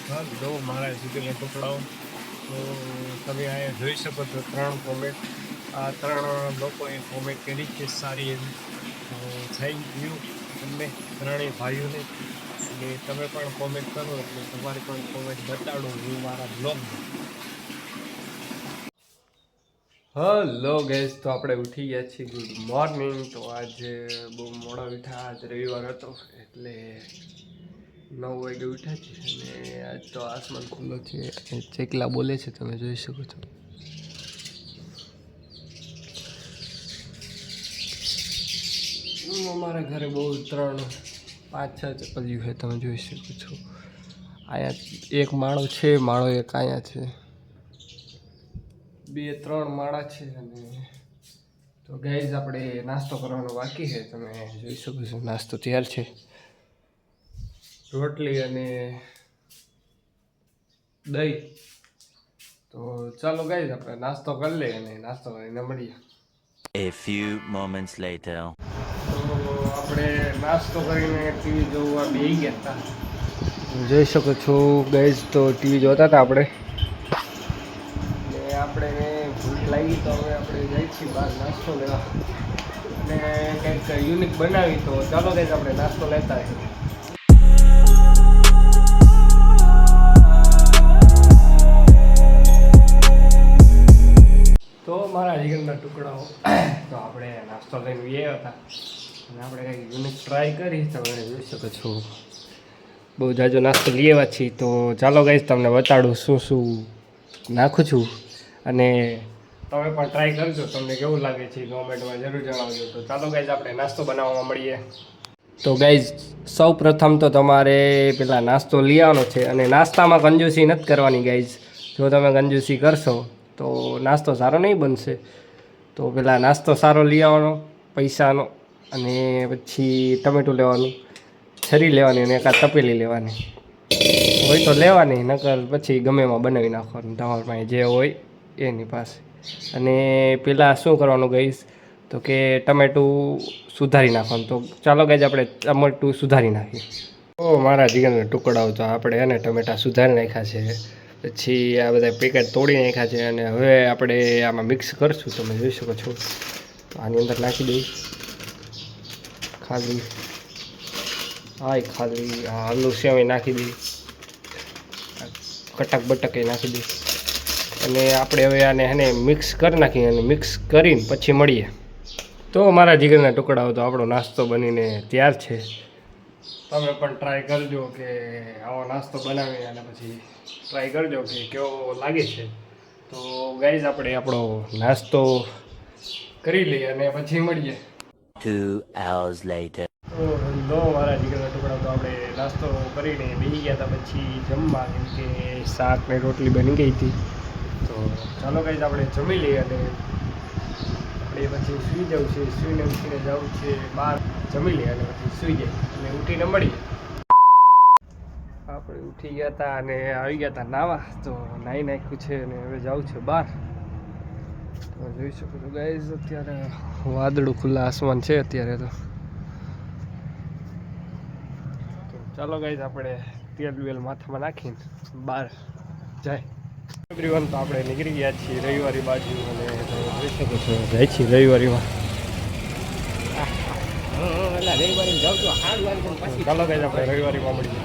હાલો મારા ચિકનના ટુકડાઓ. તો તમે અહીંયા જોઈ શકો છો 3 કોમેન્ટ. આ 3 લોકોએ કોમેન્ટ કરી છે સારી એવી. તો થેન્ક યુ તમને ત્રણેય ભાઈઓને. અને તમે પણ કોમેન્ટ કરો એટલે તમારી પણ કોમેન્ટ બતાડો હું મારા બ્લોગમાં. હલો ગેસ, તો આપણે ઉઠી ગયા છીએ. Good morning. તો આજે બહુ મોડા ઉઠ્યા. આજ રવિવાર હતો એટલે 9 વાગે ઉઠ્યા છે. અને આજ તો આસમાન ખુલ્લો છે. ચકલા બોલે છે, તમે જોઈ શકો છો. અમારા ઘરે બહુ 3-5-6 ચકલીઓ છે, તમે જોઈ શકો છો. અહીંયા એક માળો છે, માળો એક અહીંયા છે, 2-3 માળા છે. અને તો ગાઈઝ આપણે નાસ્તો કરવાનો બાકી છે. તમે જોઈ શકો છો નાસ્તો તૈયાર છે. રોટલી અને દહીં. તો ચાલો ગાઈઝ આપણે નાસ્તો કરી લઈએ અને નાસ્તો કરીને મળીએ. A few moments later. તો આપણે નાસ્તો કરીને ટીવી જોવા બેસી ગયા હતા. જોઈ શકો છો ગાઈઝ, તો ટીવી જોતા હતા આપણે. ને આપણે ભૂખ લાગી તો હવે આપણે જઈએ છીએ બહાર નાસ્તો લેવા. અને કંઈક યુનિક બનાવી. તો ચાલો ગાઈઝ આપણે નાસ્તો લેતા આવીએ. તો મારા જીગરના ટુકડાઓ, તો આપણે નાસ્તો લઈને આવ્યા હતા અને આપણે કંઈક યુનિક ટ્રાય કરી. તમે જોઈ શકો છો બહુ જાજો નાસ્તો લઈ આવ્યા છીએ. તો ચાલો ગાઈઝ તમને બતાડું શું શું નાખું છું. અને તમે પણ ટ્રાય કરજો, તમને કેવું લાગે છે કોમેન્ટમાં જરૂર જણાવજો. તો ચાલો ગાઈઝ આપણે નાસ્તો બનાવવામાં મળીએ. તો ગાઈઝ સૌ પ્રથમ તો તમારે પેલા નાસ્તો લઈ આવવાનો છે. અને નાસ્તામાં કંજૂસી નથી કરવાની ગાઈઝ. જો તમે કંજૂસી કરશો તો નાસ્તો સારો નહીં બનશે. તો પેલા નાસ્તો સારો લઈ આવવાનો પૈસાનો. અને પછી ટમેટું લેવાનું, છરી લેવાની અને એકાદ તપેલી લેવાની હોય તો લેવાની, નકર પછી ગમે એમાં બનાવી નાખવાનું તમારા પાસે જે હોય એની પાસે. અને પેલા શું કરવાનું ગાઈઝ, તો કે ટમેટું સુધારી નાખવાનું. તો ચાલો ગાઈઝ આપણે ટમેટું સુધારી નાખીએ. તો મારા જીગરના ટુકડાઓ, તો આપણે એને ટમેટા સુધારી નાખ્યા છે. પછી આ બધા પેકેટ તોડી નાખ્યા છે. અને હવે આપણે આમાં મિક્સ કરશું. તમે જોઈ શકો છો. તો આની અંદર નાખી દઈ ખાલી આલુ સેવ નાખી દઈ, કટક બટક નાખી દઈ. અને આપણે હવે આને એને મિક્સ કરી નાખીએ. અને મિક્સ કરીને પછી મળીએ. તો મારા જીગરના ટુકડાઓ, તો આપણો નાસ્તો બનીને તૈયાર છે. તમે પણ ટ્રાય કરજો કે આવો નાસ્તો બનાવીને અને પછી ટ્રાય કરજો કે કેવો લાગે છે. તો ગાઈઝ આપણે આપણો નાસ્તો કરી લઈએ અને પછી મળીએ. 2 hours later. તો મારા જીગરના ટુકડા, તો આપણે નાસ્તો કરીને બેસી ગયા હતા પછી જમવા. કેમ કે શાક ને રોટલી બની ગઈ હતી. તો ચાલો ગાઈઝ આપણે જમી લઈએ. અને આપણે પછી સૂઈ જવું છે. સૂઈને ઉઠીને જવું છે બહાર. જમી લઈએ અને પછી સૂઈ જાય અને ઉઠીને મળીએ. આપણે ઉઠી ગયા હતા અને આવી ગયા હતા નાવા. તો નાહી નાખ્યું છે અને હવે જવું છે બહાર. તો જોઈ શકો છો ગાઈઝ, અત્યારે વાદળું ખુલ્લા આસમાન છે અત્યારે. તો ચાલો ગાઈઝ આપણે તેલ વેલ માથામાં નાખીને બહાર જાય. એવરીવન, તો આપણે નીકળી ગયા છીએ રવિવારી બાજુ. અને જોઈ શકો છો જાય છીએ રવિવારીમાં. ચાલો ગાઈઝ આપણે રવિવારીમાં મળીએ.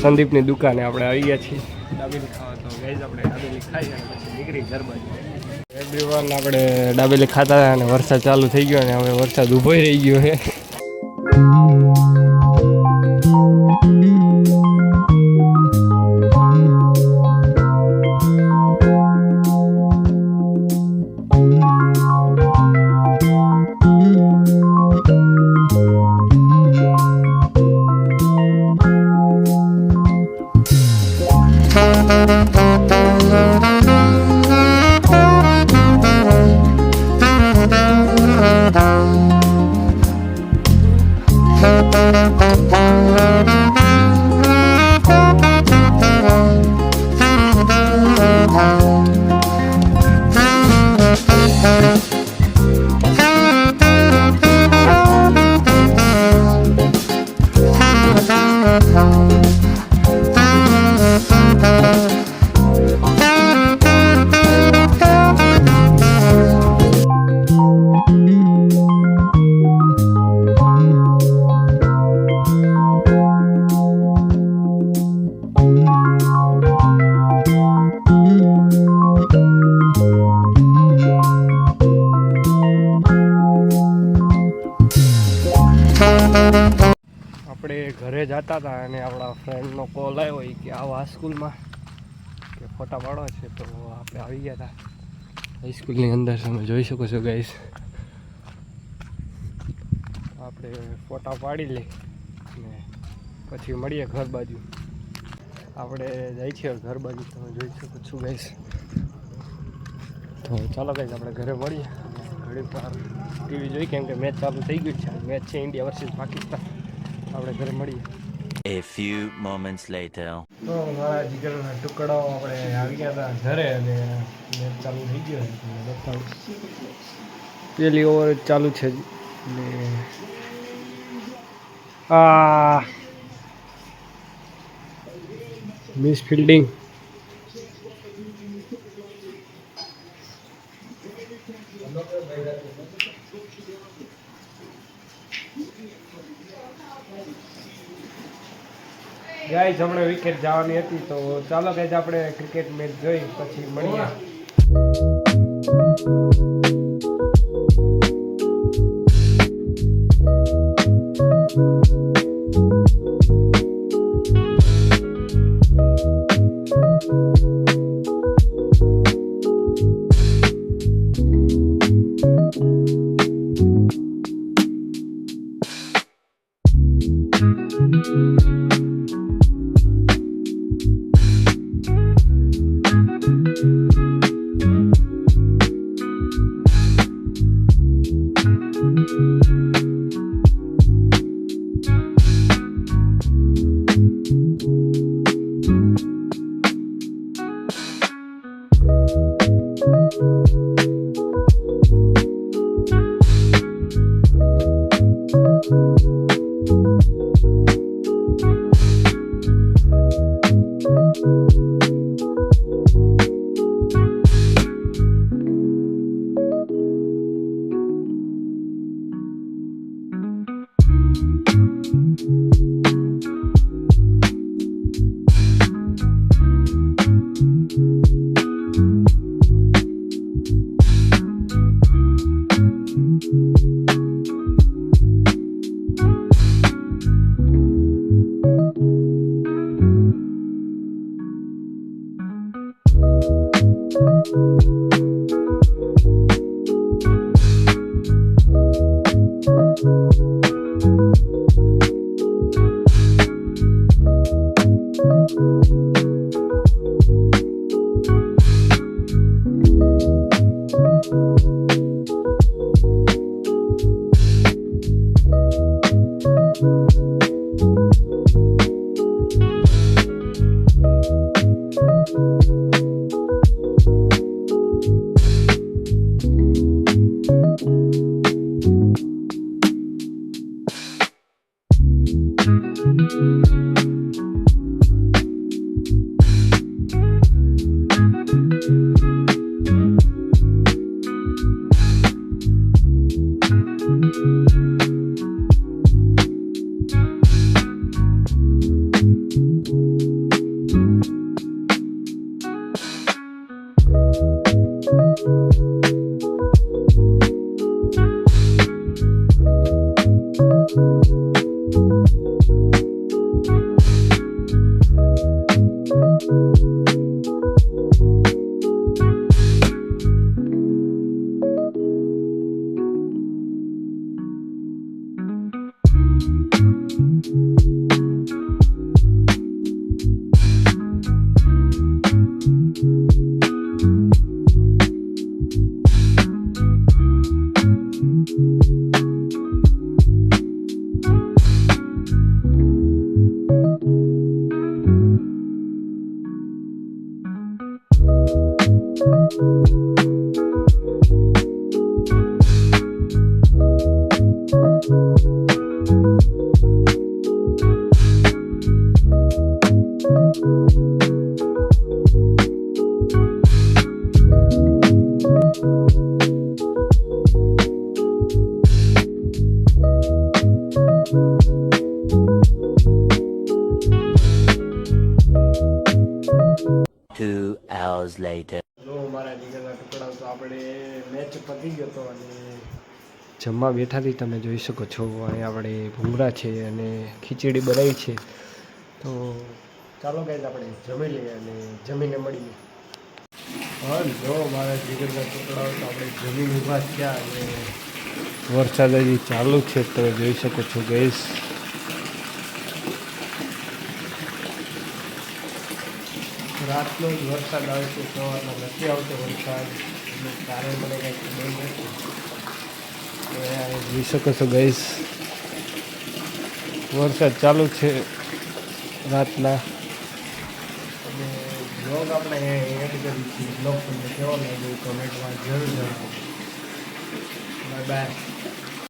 સંદીપની દુકાને આપણે આવી ગયા છીએ દાબેલી ખાવા. તો ગઈઝ આપણે દાબેલી ખાઈ અને પછી નીકળી ઘર બાજુ. એવરીવન આપણે દાબેલી ખાતા હતા અને વરસાદ ચાલુ થઈ ગયો અને હવે વરસાદ ઊભો રહી ગયો છે. આપણે ઘરે જતા હતા અને આપણા ફ્રેન્ડનો કોલ આવ્યો કે આવો હાઈસ્કૂલમાં કે ફોટા પાડો છે. તો આપણે આવી ગયા હતા હાઈસ્કૂલની અંદર. તમે જોઈ શકો છો ગાઈસ. આપણે ફોટા પાડી લઈ ને પછી મળીએ ઘર બાજુ. આપણે જાય છીએ ઘર બાજુ, તમે જોઈ શકો છો ગાઈસ. તો ચાલો ગાઈસ આપણે ઘરે મળીએ. ઘડી વાર ટીવી જોઈ કેમ કે મેચ ચાલુ થઈ ગયું છે. મેચ છે ઇન્ડિયા વર્સિસ પાકિસ્તાન. આપણે ઘરે મળીએ. A few moments later. તો મારા જીગરના ટુકડાઓ આપણે આવી ગયા હતા ઘરે અને મેચ ચાલુ થઈ ગયો છે. પહેલી ઓવર ચાલુ છે ને આ મિસ ફિલ્ડિંગ. ગાઈઝ હમણાં વિકેટ જવાની હતી. તો ચાલો ગાઈઝ આપણે ક્રિકેટ મેચ જોઈ પછી મળીએ. 2 hours later. જો મારા જીગરના ટુકડા તો આપણે મેચ પતી ગયો હતો અને જમવા બેઠાથી તમે જોઈ શકો છો અહીં આપણે ભૂંગળા છે અને ખીચડી બનાવી છે. તો ચાલો ગાઈઝ આપણે જમી લઈએ અને જમીને મળીએ. હા જો મારા જીગરના ટુકડાઓ તો આપણે જમીન ઊભા થયા અને વરસાદ હજી ચાલુ છે તમે જોઈ શકો છો ગાઈઝ. રાતનો જ વરસાદ આવે છે, સવારમાં નથી આવતો વરસાદ, એનું કારણ મને કંઈ ખબર નથી. જોઈ શકો છો ગાઈસ, વરસાદ ચાલુ છે રાતના. અને બ્લોગ આપણે એડ કરી છે. બ્લોગ તમને કેવો લાગ્યો કમેન્ટમાં જરૂર જણાવો. Bye bye.